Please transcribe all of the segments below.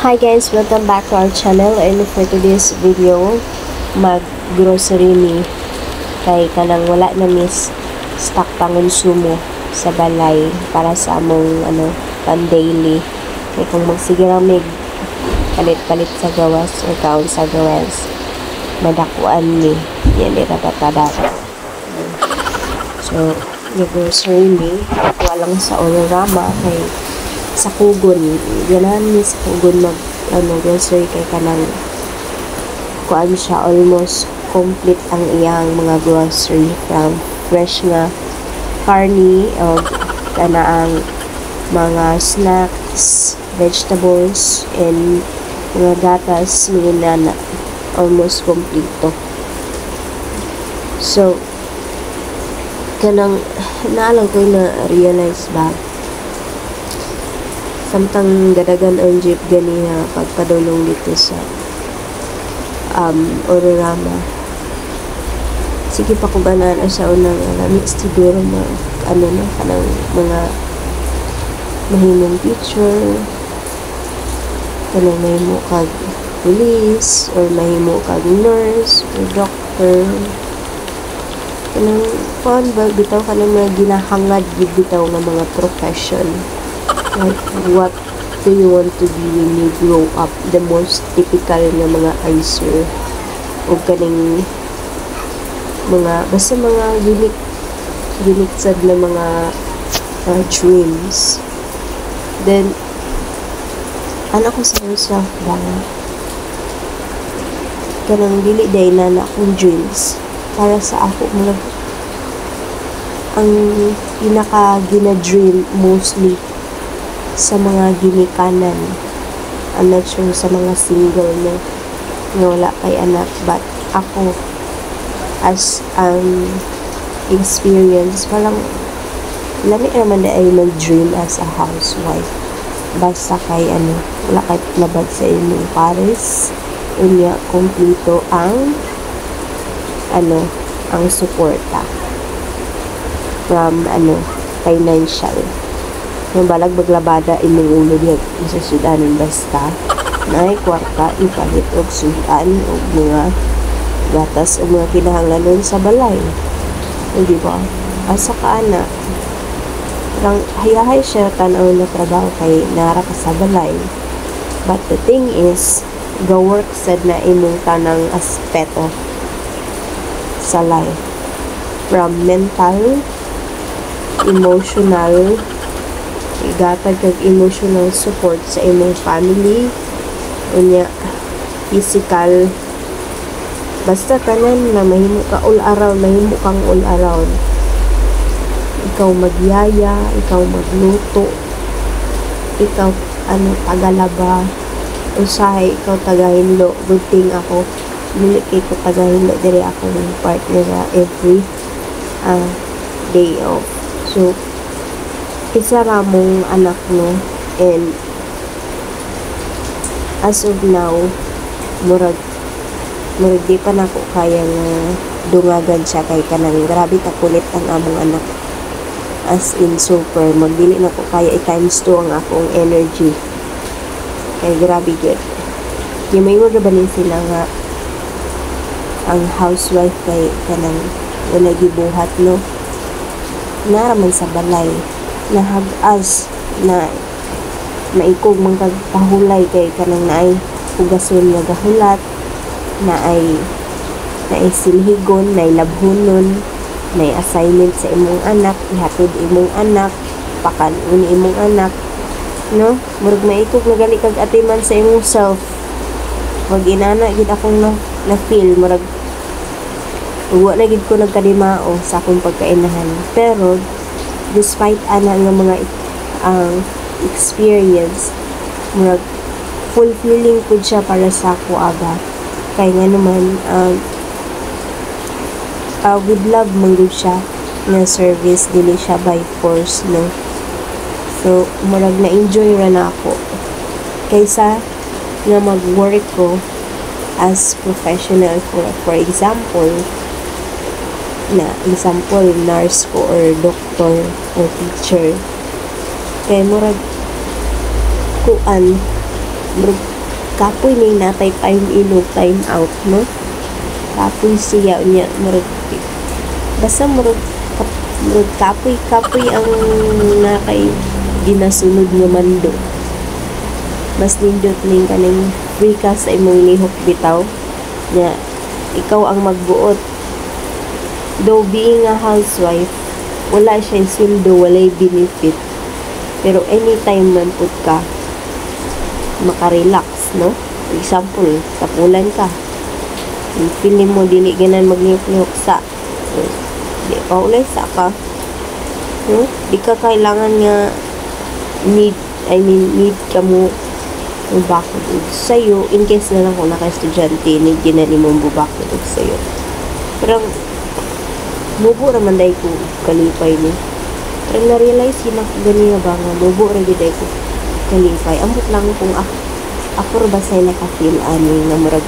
Hi guys, welcome back to our channel, and for today's video mag-grocery mi kay kanang wala na mis stock pangonsumo sa balay para sa among pan daily kay kung magsige ra mig palit-palit sa gawas o kaon sa gawas madakuan mi yan ira patada. So grocery mi walang sa Ororama kay sa Kugon ganahan ni sa Kugon mag grocery kay kanang kuan siya almost complete ang iyang mga grocery from fresh nga karni o kanaang mga snacks, vegetables and mga gatas na almost kompleto. So kanang naalang ko na realize ba samtang gadagan ang jeep ganiha pagpadulong dito sa Ororama. Sige pa ko ganan sa unang alamits siguro kanang mga mahimong teacher, kanang mahimo kag police or mahimo kag nurse or doctor, kanang kuan ba bitaw kanang mga ginahangad bitaw nga mga profession. Like, what do you want to be when you grow up? The most typical nga mga answer o kaning mga basta mga unique sad na mga dreams. Then anak ko sa myself ba kanang dili day na akong dreams para sa ako mga ang pinaka gina-dream mostly sa mga ginikanan. I'm not sure sa mga single na wala kay anak, but ako as experience parang lami naman na ay mag-dream as a housewife basta kay wala kay labad sa inyong pares unya kompleto ang ang suporta from financial yung balag maglabada imong ulo diya sa sudanan basta naay kwarta ipalit og sudan og mga gatas o mga kinahanglanon sa balay. Di ba? Asa ka ana lang hayahay siya tanaw na trabaho kay nara ka sa balay, but the thing is go work sad na imong tanang aspeto sa life, from mental, emotional, igatag kag emotional support sa imong family unya physical, basta tanan na mahimo ka all around, mahimo kang all around. Ikaw magyaya, ikaw magluto, ikaw tagalaba, usahay ikaw tagahinlo. Good thing ako dili kay ko tagahinlo diri ako ng partner sa every day off. So isa ra mong anak no, and as of now murag di pa nako kaya nga dungagan siya kay kanang grabe ta kulit ang among anak, as in super magdili nako kaya i-times 2 ang akong energy kay grabe gyud. Yung may mga banin sila nga ang housewife kay kanang wala gibuhat no, naraman sa balay nahag-as na maikog man kag pahulay kay kanang naay hugason nga gahulat, naay silhigon, naay labhonon, naay assignment sa imong anak, ihatod imong anak, pakanon imong anak, no? Murag maikog na gali kag atiman sa imong self. Wag inana gid akong na feel murag wa na gid ko nagkadimao sa akong pagkainahan. Pero despite ana nga mga experience, murag fulfilling po siya para sa ako aga. Kaya nga naman with love manggod siya na service, dili siya by force no. So murag na enjoy ra na ako kaysa nga mag-work ko as professional for example nurse ko or doctor or teacher. Kay murag kuan kapoy ning natay time in o time out, no? Kapoy siya niya murag basta murag kapoy ang nakay ginasunod nga mando. Mas nindot ning kaning free ka sa imong nihok bitaw nya ikaw ang magbuot. Though being a housewife, wala siya sweldo, walay benefit, pero anytime man pud ka makarelax, no? For example, tapulan ka, feeling mo dili ganan magnihok-nihok sa di pa ulay sa ka, no? Di ka kailangan nga need ka mo bubakod sa'yo in case na lang kung naka-estudyante need ginani mong bubakod sa'yo. Pero mubo raman day ko kalipay ni. Pero na-realize yun ako gani nga ba nga mubo rin day ko kalipay. Amot lang kung ako ba sa'y naka-feel ani nga murag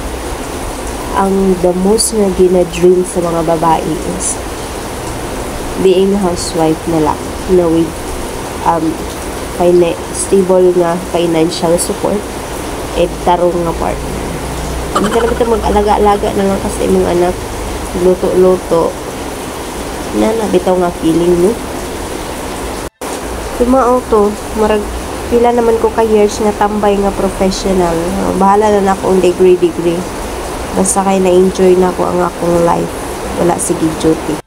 ang the most na gina-dream sa mga babae is being a housewife na lang na with stable nga financial support and tarong nga partner. Hindi ka naman mag-alaga-alaga na nga kasi imong anak, luto-luto na nabitaw nga feeling no. Tumao to, marag pila naman ko ka years nga tambay nga professional. Bahala na akong degree. Basta kay na-enjoy na ko ang akong life. Wala sige duty.